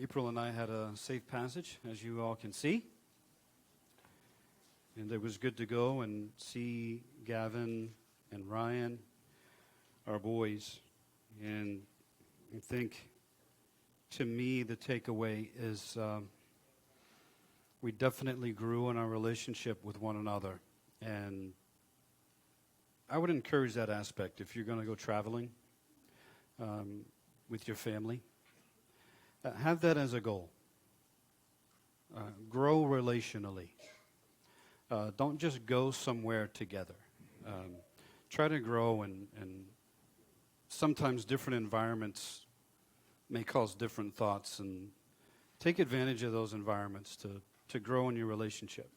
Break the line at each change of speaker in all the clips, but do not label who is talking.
April and I had a safe passage, as you all can see. And it was good to go and see Gavin and Ryan, our boys. And I think, to me, the takeaway is we definitely grew in our relationship with one another. And I would encourage that aspect if you're going to go traveling with your family. Have that as a goal. Grow relationally. Don't just go somewhere together. Try to grow, and sometimes different environments may cause different thoughts, and take advantage of those environments to grow in your relationship.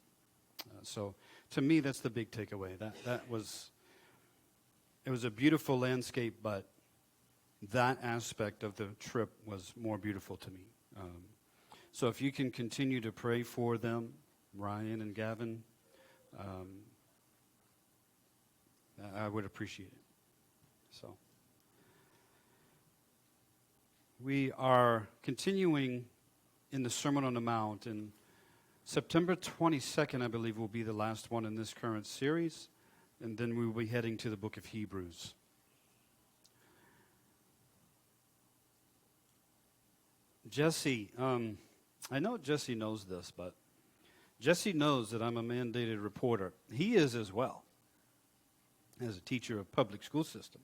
So to me, that's the big takeaway. It was a beautiful landscape, but that aspect of the trip was more beautiful to me. So if you can continue to pray for them, Ryan and Gavin, I would appreciate it. So we are continuing in the Sermon on the Mount, and September 22nd, I believe, will be the last one in this current series, and then we will be heading to the book of Hebrews. Jesse, I know Jesse knows this, but Jesse knows that I'm a mandated reporter. He is as well, as a teacher of public school system.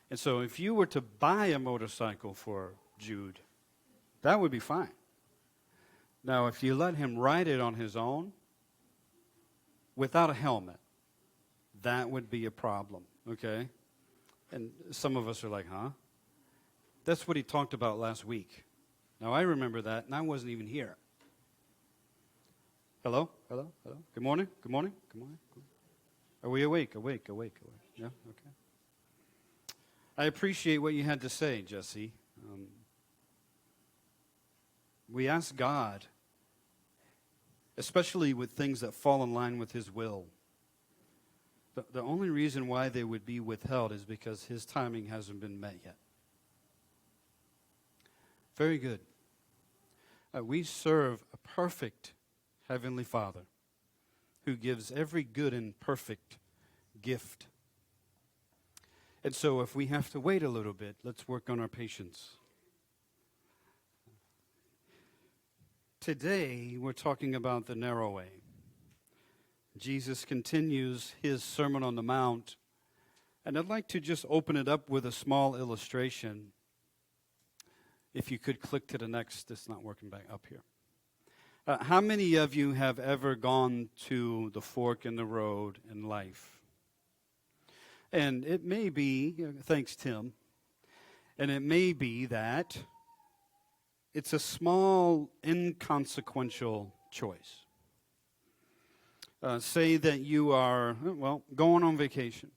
And so if you were to buy a motorcycle for Jude, that would be fine. Now, if you let him ride it on his own, without a helmet, that would be a problem, okay? And some of us are like, huh? That's what he talked about last week. Now, I remember that, and I wasn't even here. Hello? Hello? Hello? Good morning? Good morning? Good morning? Are we awake? Awake? Yeah? Okay. I appreciate what you had to say, Jesse. We ask God, especially with things that fall in line with His will. The only reason why they would be withheld is because His timing hasn't been met yet. Very good. We serve a perfect Heavenly Father who gives every good and perfect gift. And so if we have to wait a little bit, let's work on our patience. Today, we're talking about the narrow way. Jesus continues His Sermon on the Mount, and I'd like to just open it up with a small illustration. If you could click to the next, it's not working back up here. How many of you have ever gone to the fork in the road in life? And it may be, thanks Tim, and it may be that it's a small, inconsequential choice. Say that you are, going on vacation.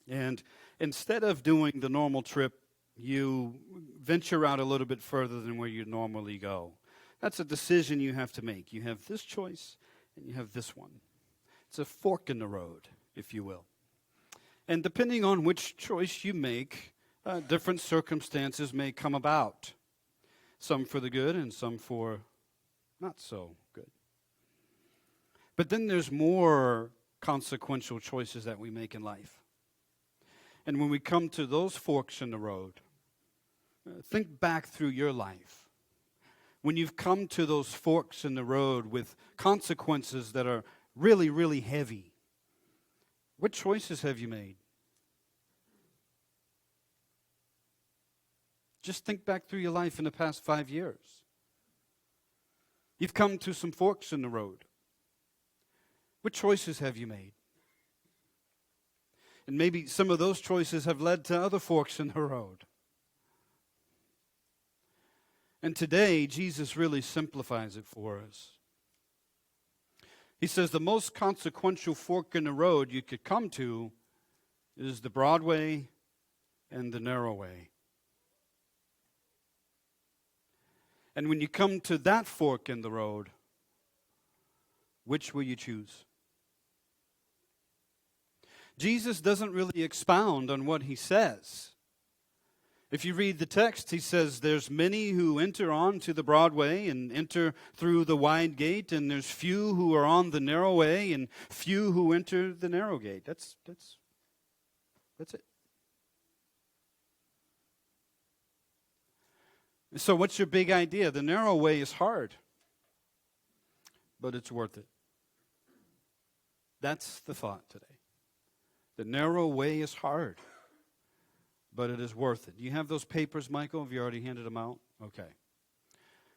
And instead of doing the normal trip, you venture out a little bit further than where you normally go. That's a decision you have to make. You have this choice, and you have this one. It's a fork in the road, if you will. And depending on which choice you make, different circumstances may come about. Some for the good and some for not so good. But then there's more consequential choices that we make in life. And when we come to those forks in the road, think back through your life. When you've come to those forks in the road with consequences that are really, really heavy, what choices have you made? Just think back through your life in the past 5 years. You've come to some forks in the road. What choices have you made? And maybe some of those choices have led to other forks in the road. And today, Jesus really simplifies it for us. He says the most consequential fork in the road you could come to is the broadway and the narrow way. And when you come to that fork in the road, which will you choose? Jesus doesn't really expound on what He says. If you read the text, he says there's many who enter on to the Broadway and enter through the wide gate, and there's few who are on the narrow way and few who enter the narrow gate. That's it. So what's your big idea? The narrow way is hard, but it's worth it. That's the thought today. The narrow way is hard, but it is worth it. You have those papers, Michael? Have you already handed them out? Okay.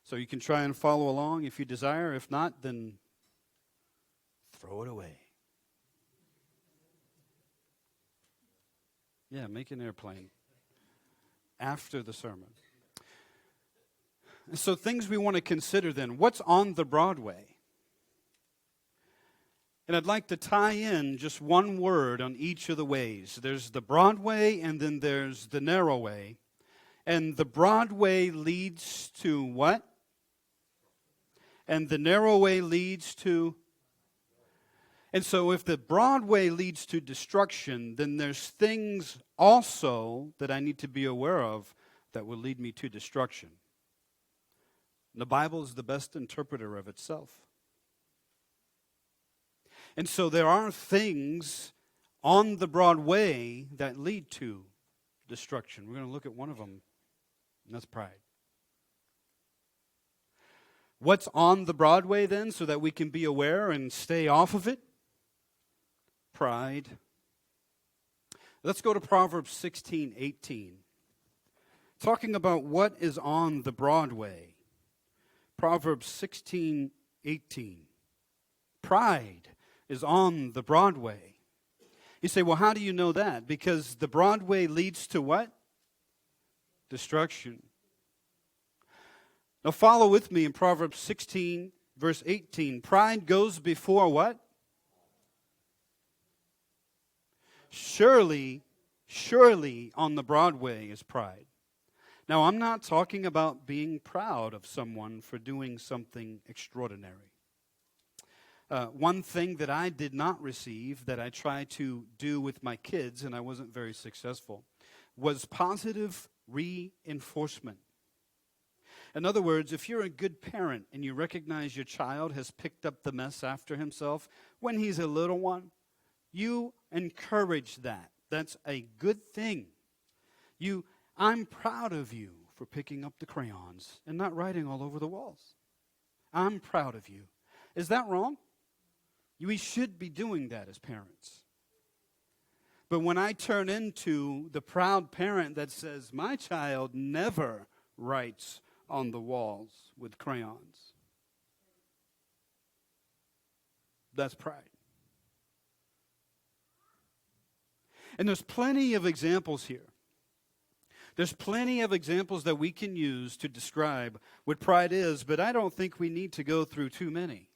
So you can try and follow along if you desire. If not, then throw it away. Yeah, make an airplane after the sermon. So things we want to consider then. What's on the Broadway? And I'd like to tie in just one word on each of the ways. There's the Broadway and then there's the narrow way. And the Broadway leads to what? And the narrow way leads to? And so if the Broadway leads to destruction, then there's things also that I need to be aware of that will lead me to destruction. The Bible is the best interpreter of itself. And so there are things on the Broadway that lead to destruction. We're going to look at one of them, and that's pride. What's on the Broadway then so that we can be aware and stay off of it? Pride. Let's go to Proverbs 16:18. Talking about what is on the Broadway. Proverbs 16:18. Pride is on the Broadway. You say, well, how do you know that? Because the Broadway leads to what? Destruction. Now follow with me in Proverbs 16, verse 18. Pride goes before what? Surely on the Broadway is pride. Now, I'm not talking about being proud of someone for doing something extraordinary. One thing that I did not receive that I tried to do with my kids, and I wasn't very successful, was positive reinforcement. In other words, if you're a good parent and you recognize your child has picked up the mess after himself when he's a little one, you encourage that. That's a good thing. I'm proud of you for picking up the crayons and not writing all over the walls. I'm proud of you. Is that wrong? We should be doing that as parents. But when I turn into the proud parent that says, my child never writes on the walls with crayons, that's pride. And there's plenty of examples here. There's plenty of examples that we can use to describe what pride is, but I don't think we need to go through too many.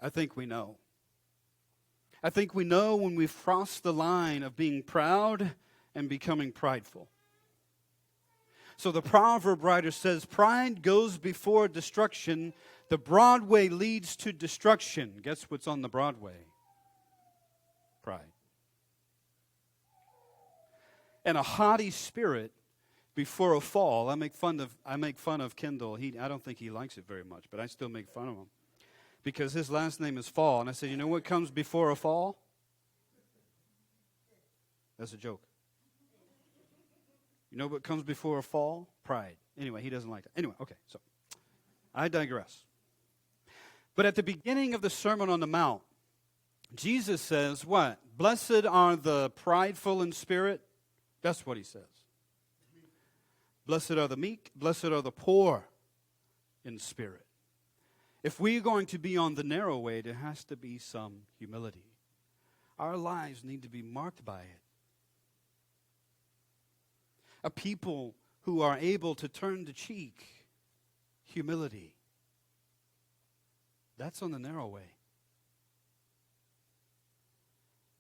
I think we know. I think we know when we've crossed the line of being proud and becoming prideful. So the proverb writer says, pride goes before destruction. The Broadway leads to destruction. Guess what's on the Broadway? Pride. And a haughty spirit before a fall. I make fun of Kendall. I don't think he likes it very much, but I still make fun of him. Because his last name is Fall. And I said, you know what comes before a fall? That's a joke. You know what comes before a fall? Pride. Anyway, he doesn't like that. Anyway, okay, so I digress. But at the beginning of the Sermon on the Mount, Jesus says what? Blessed are the prideful in spirit. That's what he says. Blessed are the meek. Blessed are the poor in spirit. If we're going to be on the narrow way, there has to be some humility. Our lives need to be marked by it. A people who are able to turn the cheek, humility. That's on the narrow way.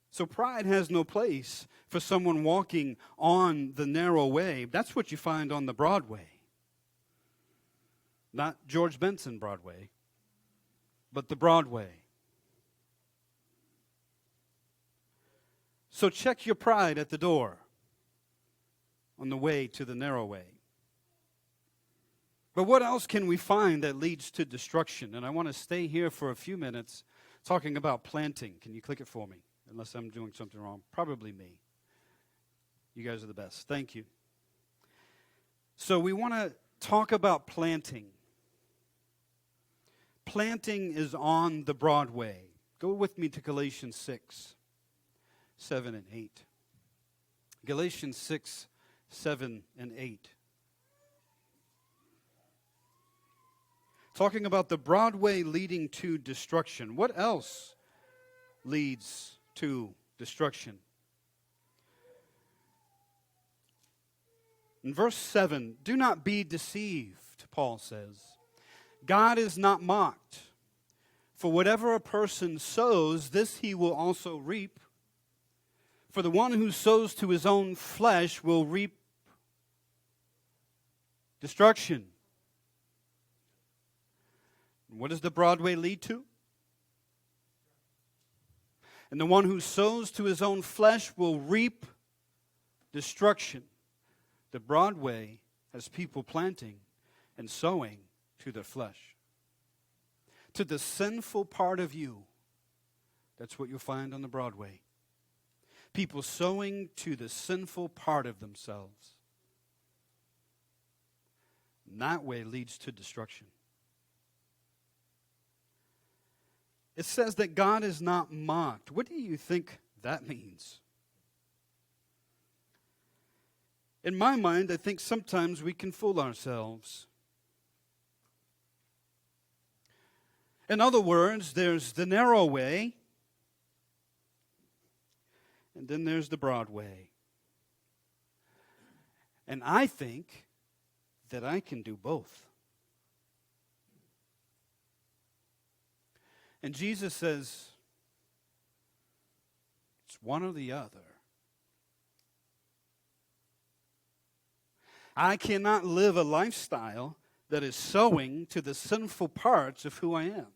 So pride has no place for someone walking on the narrow way. That's what you find on the Broadway. Not George Benson Broadway, but the Broadway. So check your pride at the door. on the way to the narrow way. But what else can we find that leads to destruction? And I want to stay here for a few minutes talking about planting. Can you click it for me? Unless I'm doing something wrong. Probably me. You guys are the best. Thank you. So we want to talk about planting. Planting is on the Broadway. Go with me to Galatians 6, 7, and 8. Galatians 6, 7, and 8. Talking about the Broadway leading to destruction. What else leads to destruction? In verse 7, do not be deceived, Paul says. God is not mocked. For whatever a person sows, this he will also reap. For the one who sows to his own flesh will reap destruction. What does the Broadway lead to? And the one who sows to his own flesh will reap destruction. The Broadway has people planting and sowing to their flesh. To the sinful part of you. That's what you'll find on the Broadway. People sowing to the sinful part of themselves. And that way leads to destruction. It says that God is not mocked. What do you think that means? In my mind, I think sometimes we can fool ourselves. In other words, there's the narrow way, and then there's the broad way. And I think that I can do both. And Jesus says, it's one or the other. I cannot live a lifestyle that is sowing to the sinful parts of who I am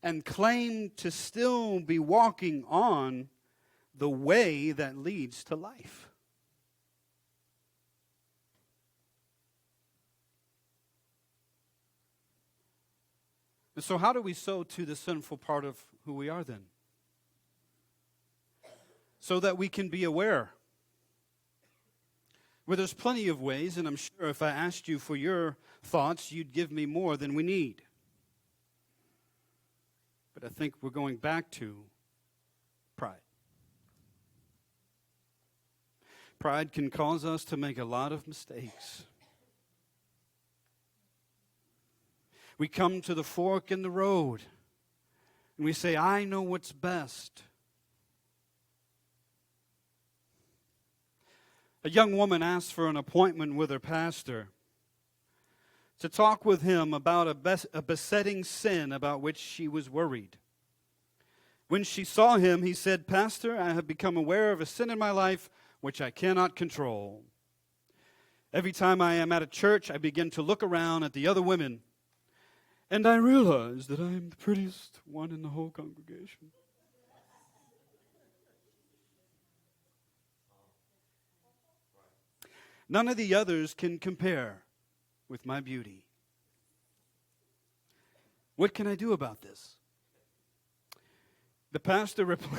and claim to still be walking on the way that leads to life. And so how do we sow to the sinful part of who we are then? So that we can be aware. Well, there's plenty of ways, and I'm sure if I asked you for your thoughts, you'd give me more than we need. But I think we're going back to pride. Pride can cause us to make a lot of mistakes. We come to the fork in the road, and we say, I know what's best. A young woman asked for an appointment with her pastor to talk with him about a besetting sin about which she was worried. When she saw him, he said, Pastor, I have become aware of a sin in my life which I cannot control. Every time I am at a church, I begin to look around at the other women, and I realize that I am the prettiest one in the whole congregation. None of the others can compare with my beauty. What can I do about this? The pastor replied,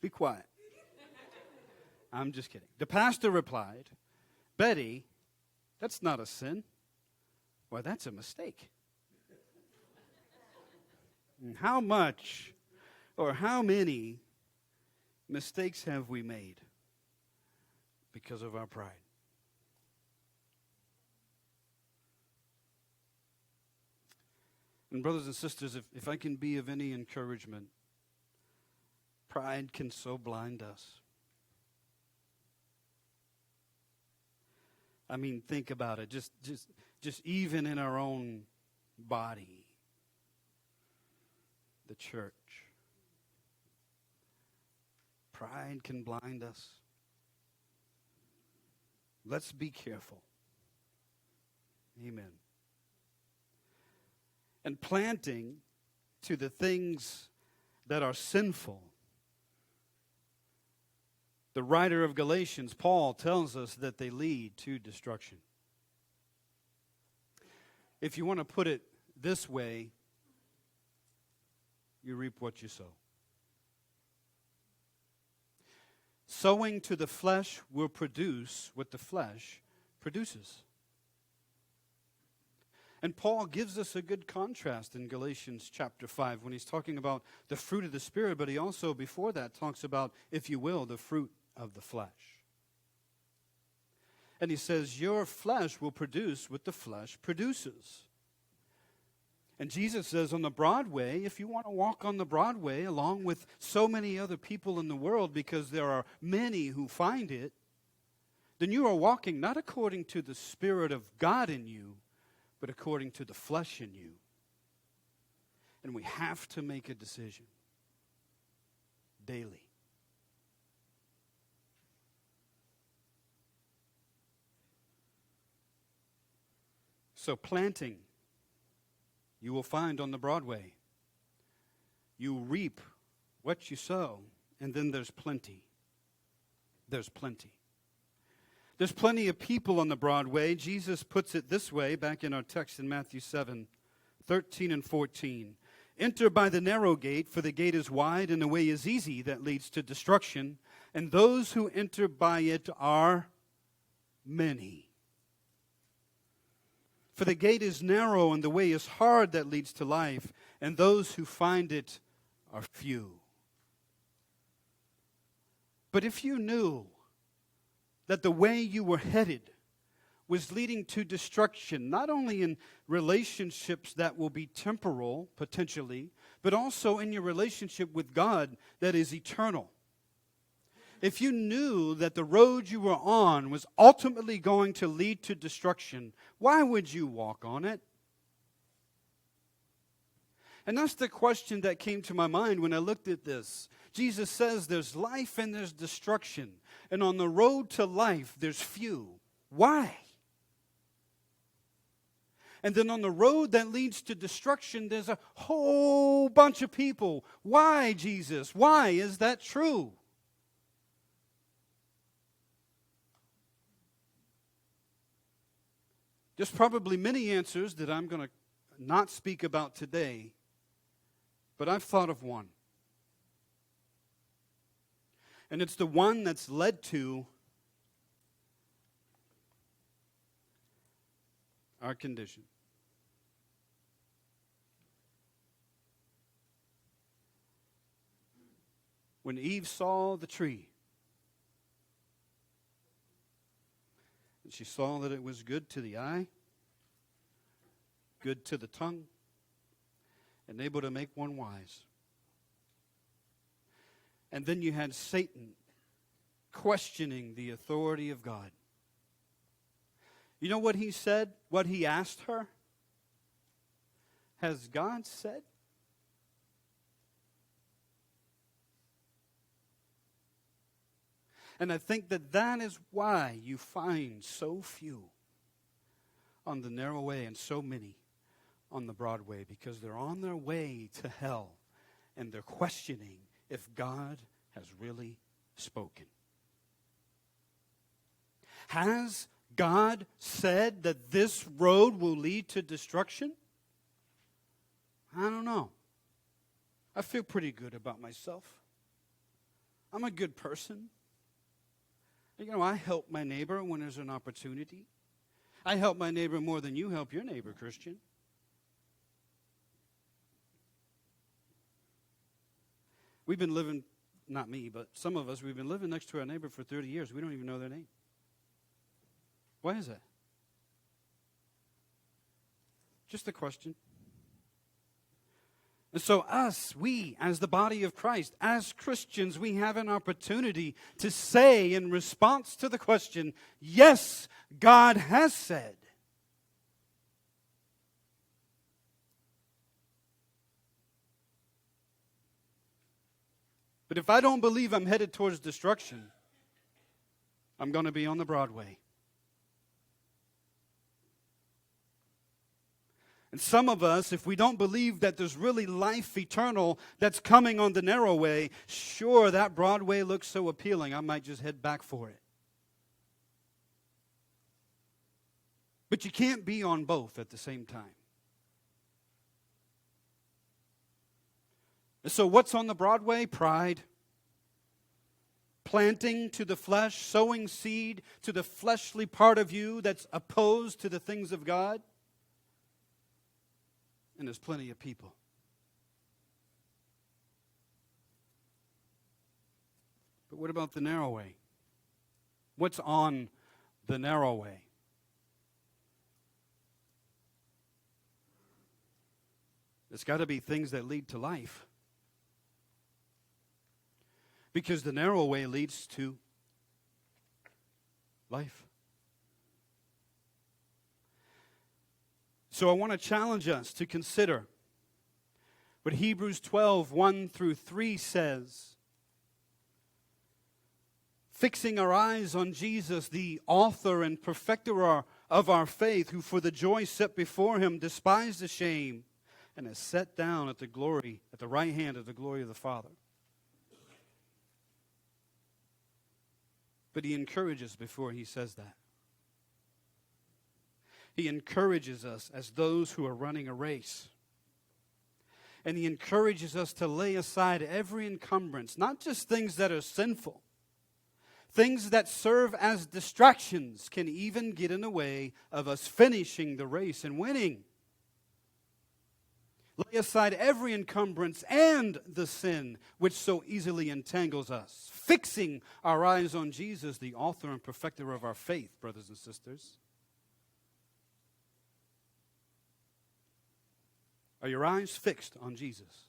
be quiet. I'm just kidding. The pastor replied, Betty, that's not a sin. Well, that's a mistake. And how much or how many mistakes have we made because of our pride? And brothers and sisters, if I can be of any encouragement, pride can so blind us. I mean, think about it. Just even in our own body, the church. Pride can blind us. Let's be careful. Amen. and planting to the things that are sinful. The writer of Galatians, Paul, tells us that they lead to destruction. If you want to put it this way, you reap what you sow. Sowing to the flesh will produce what the flesh produces. And Paul gives us a good contrast in Galatians chapter 5 when he's talking about the fruit of the Spirit, but he also, before that, talks about, if you will, the fruit of the flesh. And he says, your flesh will produce what the flesh produces. And Jesus says on the Broadway, if you want to walk on the Broadway along with so many other people in the world, because there are many who find it, then you are walking not according to the Spirit of God in you, but according to the flesh in you. And we have to make a decision daily. So planting, you will find on the Broadway. You reap what you sow, and then there's plenty. There's plenty. There's plenty of people on the Broadway. Jesus puts it this way back in our text in Matthew 7:13 and 14. Enter by the narrow gate, for the gate is wide and the way is easy that leads to destruction, and those who enter by it are many. For the gate is narrow and the way is hard that leads to life, and those who find it are few. But if you knew that the way you were headed was leading to destruction, not only in relationships that will be temporal, potentially, but also in your relationship with God that is eternal. If you knew that the road you were on was ultimately going to lead to destruction, why would you walk on it? And that's the question that came to my mind when I looked at this. Jesus says there's life and there's destruction. And on the road to life, there's few. Why? And then on the road that leads to destruction, there's a whole bunch of people. Why, Jesus? Why is that true? There's probably many answers that I'm going to not speak about today, but I've thought of one. And it's the one that's led to our condition. When Eve saw the tree, and she saw that it was good to the eye, good to the tongue, and able to make one wise. And then you had Satan questioning the authority of God. You know what he said? What he asked her? Has God said? And I think that is why you find so few on the narrow way and so many on the Broadway, because they're on their way to hell and they're questioning if God has really spoken. Has God said that this road will lead to destruction? I don't know. I feel pretty good about myself. I'm a good person. You know, I help my neighbor when there's an opportunity. I help my neighbor more than you help your neighbor, Christian. We've been living, not me, but some of us, we've been living next to our neighbor for 30 years. We don't even know their name. Why is that? Just a question. And so we, as the body of Christ, as Christians, we have an opportunity to say in response to the question, yes, God has said. But if I don't believe I'm headed towards destruction, I'm going to be on the Broadway. And some of us, if we don't believe that there's really life eternal that's coming on the narrow way, sure, that Broadway looks so appealing, I might just head back for it. But you can't be on both at the same time. So what's on the Broadway? Pride. Planting to the flesh, sowing seed to the fleshly part of you that's opposed to the things of God. And there's plenty of people. But what about the narrow way? What's on the narrow way? It's got to be things that lead to life. Because the narrow way leads to life. So I want to challenge us to consider what Hebrews 12, 1 through 3 says. Fixing our eyes on Jesus, the author and perfecter of our faith, who for the joy set before him despised the shame and is set down at the right hand of the glory of the Father. But he encourages before he says that. He encourages us as those who are running a race. And he encourages us to lay aside every encumbrance, not just things that are sinful. Things that serve as distractions can even get in the way of us finishing the race and winning. Lay aside every encumbrance and the sin which so easily entangles us, fixing our eyes on Jesus, the author and perfecter of our faith, brothers and sisters. Are your eyes fixed on Jesus?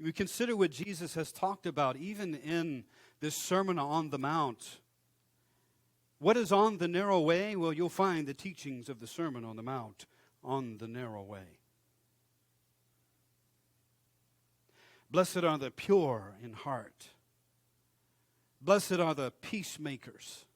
We consider what Jesus has talked about even in this Sermon on the Mount. What is on the narrow way? Well, you'll find the teachings of the Sermon on the Mount on the narrow way. Blessed are the pure in heart. Blessed are the peacemakers.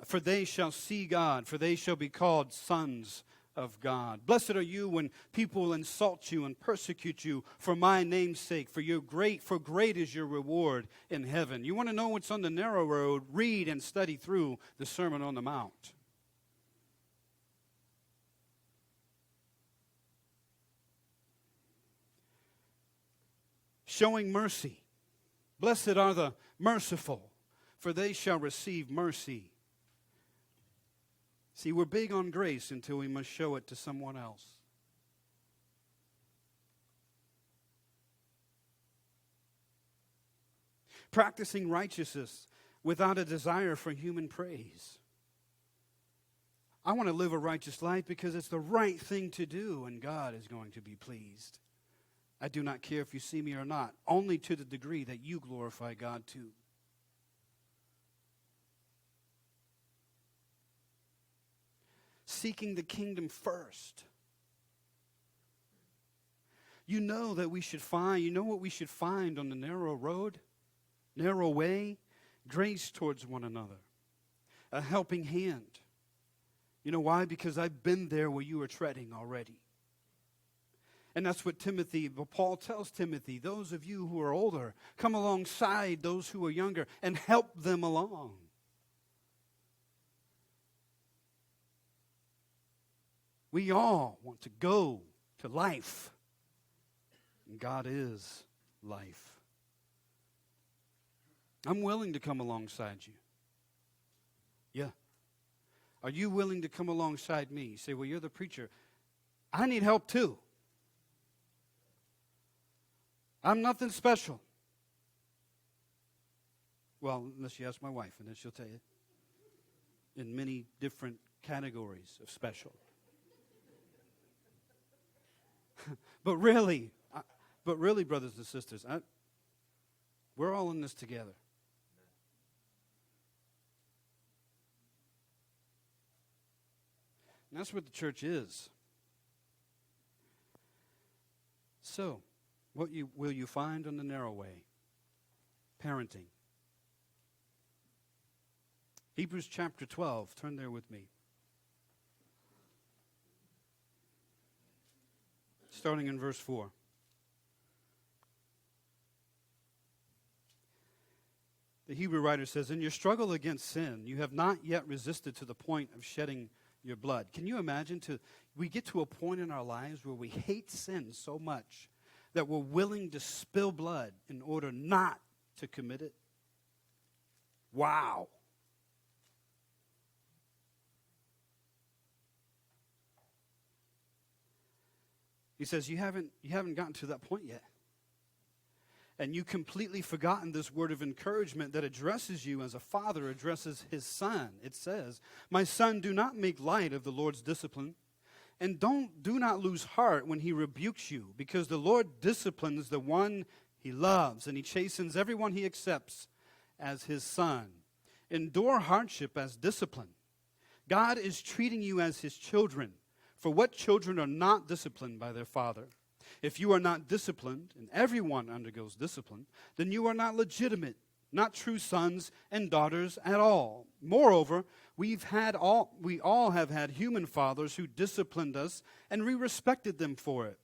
For they shall see God, for they shall be called sons of God. Blessed are you when people insult you and persecute you for my name's sake, for great is your reward in heaven. You want to know what's on the narrow road? Read and study through the Sermon on the Mount. Showing mercy. Blessed are the merciful, for they shall receive mercy. See, we're big on grace until we must show it to someone else. Practicing righteousness without a desire for human praise. I want to live a righteous life because it's the right thing to do, and God is going to be pleased. I do not care if you see me or not, only to the degree that you glorify God too. Seeking the kingdom first. You know what we should find on the narrow road, narrow way? Grace towards one another. A helping hand. You know why? Because I've been there where you were treading already. And that's what Paul tells Timothy, those of you who are older, come alongside those who are younger and help them along. We all want to go to life. And God is life. I'm willing to come alongside you. Yeah. Are you willing to come alongside me? You say, well, you're the preacher. I need help too. I'm nothing special. Well, unless you ask my wife, and then she'll tell you. In many different categories of special. But really, brothers and sisters, we're all in this together. And that's what the church is. So, what will you find on the narrow way? Parenting. Hebrews chapter 12. Turn there with me. Starting in verse 4. The Hebrew writer says, in your struggle against sin, you have not yet resisted to the point of shedding your blood. Can you imagine we get to a point in our lives where we hate sin so much that we're willing to spill blood in order not to commit it? Wow. He says, you haven't gotten to that point yet. And you completely forgotten this word of encouragement that addresses you as a father addresses his son. It says, my son, do not make light of the Lord's discipline, and do not lose heart when he rebukes you, because the Lord disciplines the one he loves, and he chastens everyone he accepts as his son. Endure hardship as discipline. God is treating you as his children. For what children are not disciplined by their father? If you are not disciplined, and everyone undergoes discipline, then you are not legitimate, not true sons and daughters at all. Moreover, we all have had human fathers who disciplined us, and we respected them for it.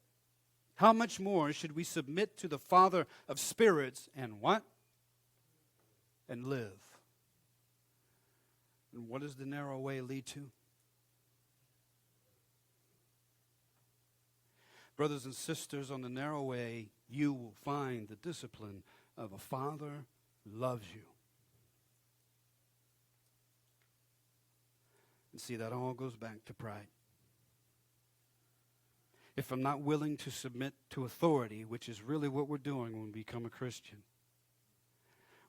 How much more should we submit to the Father of spirits and what? And live. And what does the narrow way lead to? Brothers and sisters, on the narrow way, you will find the discipline of a father who loves you. And see, that all goes back to pride. If I'm not willing to submit to authority, which is really what we're doing when we become a Christian,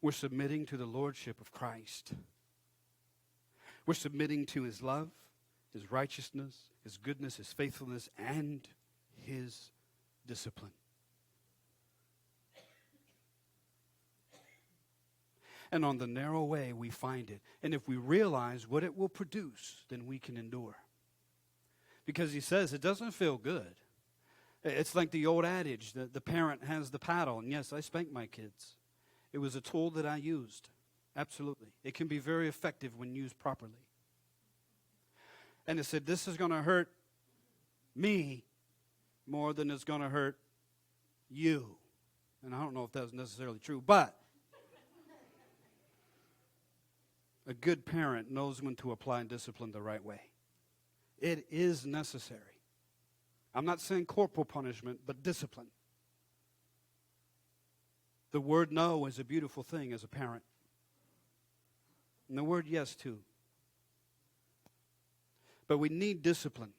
we're submitting to the lordship of Christ. We're submitting to his love, his righteousness, his goodness, his faithfulness, and his discipline. And on the narrow way, we find it. And if we realize what it will produce, then we can endure. Because he says it doesn't feel good. It's like the old adage that the parent has the paddle. And yes, I spank my kids. It was a tool that I used. Absolutely. It can be very effective when used properly. And it said, this is going to hurt me more than it's going to hurt you. And I don't know if that's necessarily true, but a good parent knows when to apply discipline the right way. It is necessary. I'm not saying corporal punishment, but discipline. The word no is a beautiful thing as a parent. And the word yes, too. But we need discipline.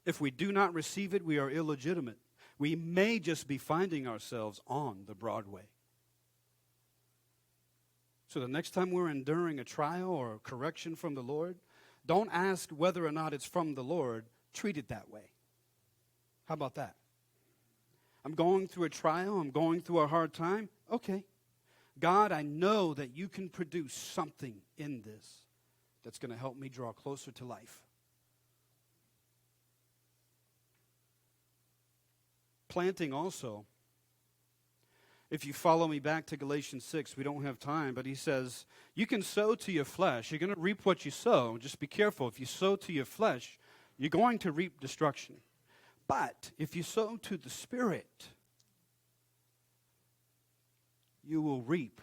If we do not receive it, we are illegitimate. We may just be finding ourselves on the Broadway. So the next time we're enduring a trial or a correction from the Lord, don't ask whether or not it's from the Lord. Treat it that way. How about that? I'm going through a trial. I'm going through a hard time. Okay. God, I know that you can produce something in this that's going to help me draw closer to life. Planting also. If you follow me back to Galatians 6, we don't have time, but he says, you can sow to your flesh. You're going to reap what you sow. Just be careful. If you sow to your flesh, you're going to reap destruction. But if you sow to the Spirit, you will reap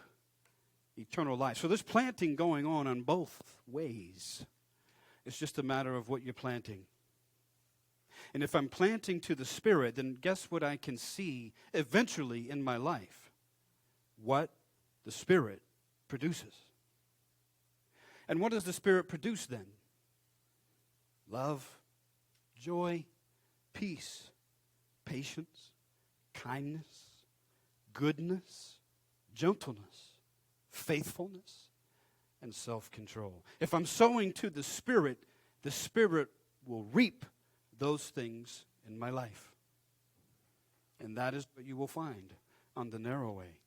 eternal life. So there's planting going on both ways. It's just a matter of what you're planting. And if I'm planting to the Spirit, then guess what I can see eventually in my life? What the Spirit produces. And what does the Spirit produce then? Love, joy, peace, patience, kindness, goodness, gentleness, faithfulness, and self-control. If I'm sowing to the Spirit will reap those things in my life. And that is what you will find on the narrow way.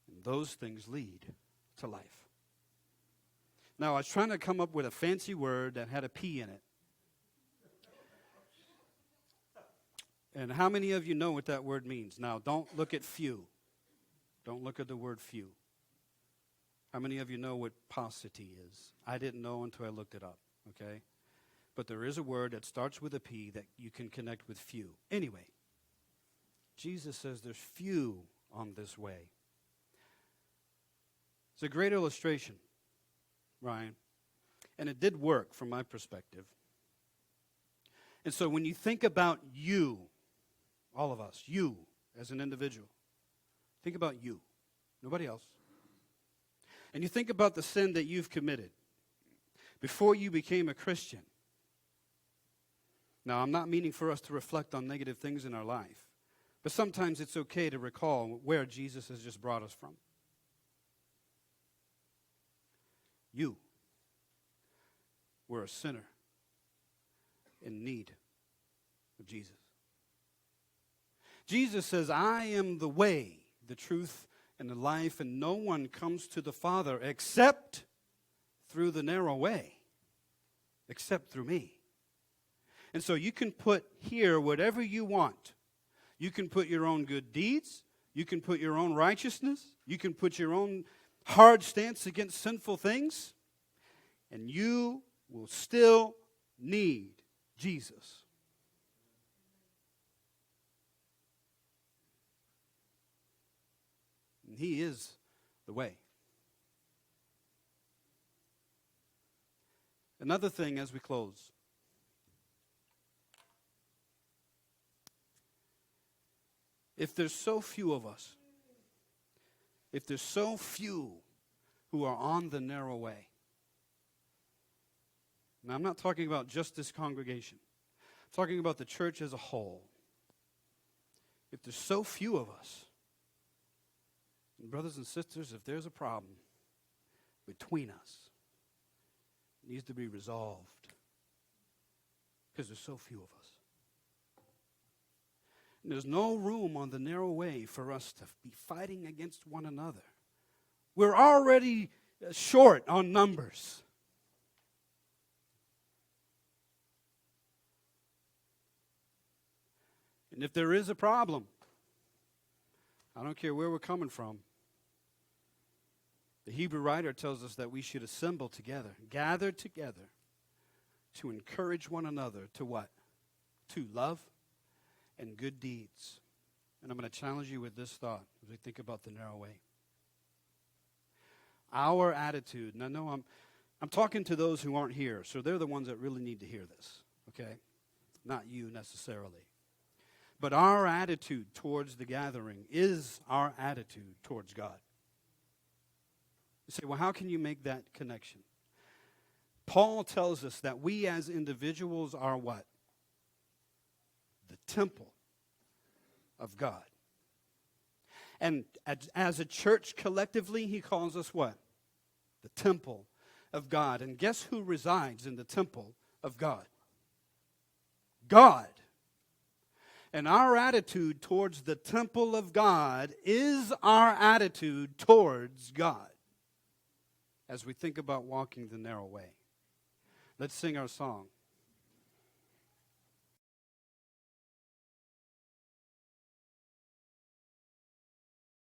And those things lead to life. Now, I was trying to come up with a fancy word that had a P in it. And how many of you know what that word means? Now, don't look at few. Don't look at the word few. How many of you know what paucity is? I didn't know until I looked it up, okay? But there is a word that starts with a P that you can connect with few. Anyway, Jesus says there's few on this way. It's a great illustration, Ryan. And it did work from my perspective. And so when you think about you, all of us, you as an individual, think about you, nobody else. And you think about the sin that you've committed before you became a Christian. Now, I'm not meaning for us to reflect on negative things in our life, but sometimes it's okay to recall where Jesus has just brought us from. You were a sinner in need of Jesus. Jesus says, I am the way, the truth, and the life, and no one comes to the Father except through the narrow way, except through me. And so you can put here whatever you want. You can put your own good deeds. You can put your own righteousness. You can put your own hard stance against sinful things. And you will still need Jesus. And He is the way. Another thing as we close. If there's so few of us, if there's so few who are on the narrow way, now I'm not talking about just this congregation. I'm talking about the church as a whole. If there's so few of us, and brothers and sisters, if there's a problem between us, it needs to be resolved because there's so few of us. And there's no room on the narrow way for us to be fighting against one another. We're already short on numbers. And if there is a problem, I don't care where we're coming from, the Hebrew writer tells us that we should assemble together, gather together to encourage one another to what? To love and good deeds. And I'm going to challenge you with this thought as we think about the narrow way. Our attitude, and I know I'm talking to those who aren't here, so they're the ones that really need to hear this, okay? Not you necessarily. But our attitude towards the gathering is our attitude towards God. You say, well, how can you make that connection? Paul tells us that we as individuals are what? The temple of God. And as a church collectively, he calls us what? The temple of God. And guess who resides in the temple of God? God. And our attitude towards the temple of God is our attitude towards God as we think about walking the narrow way. Let's sing our song.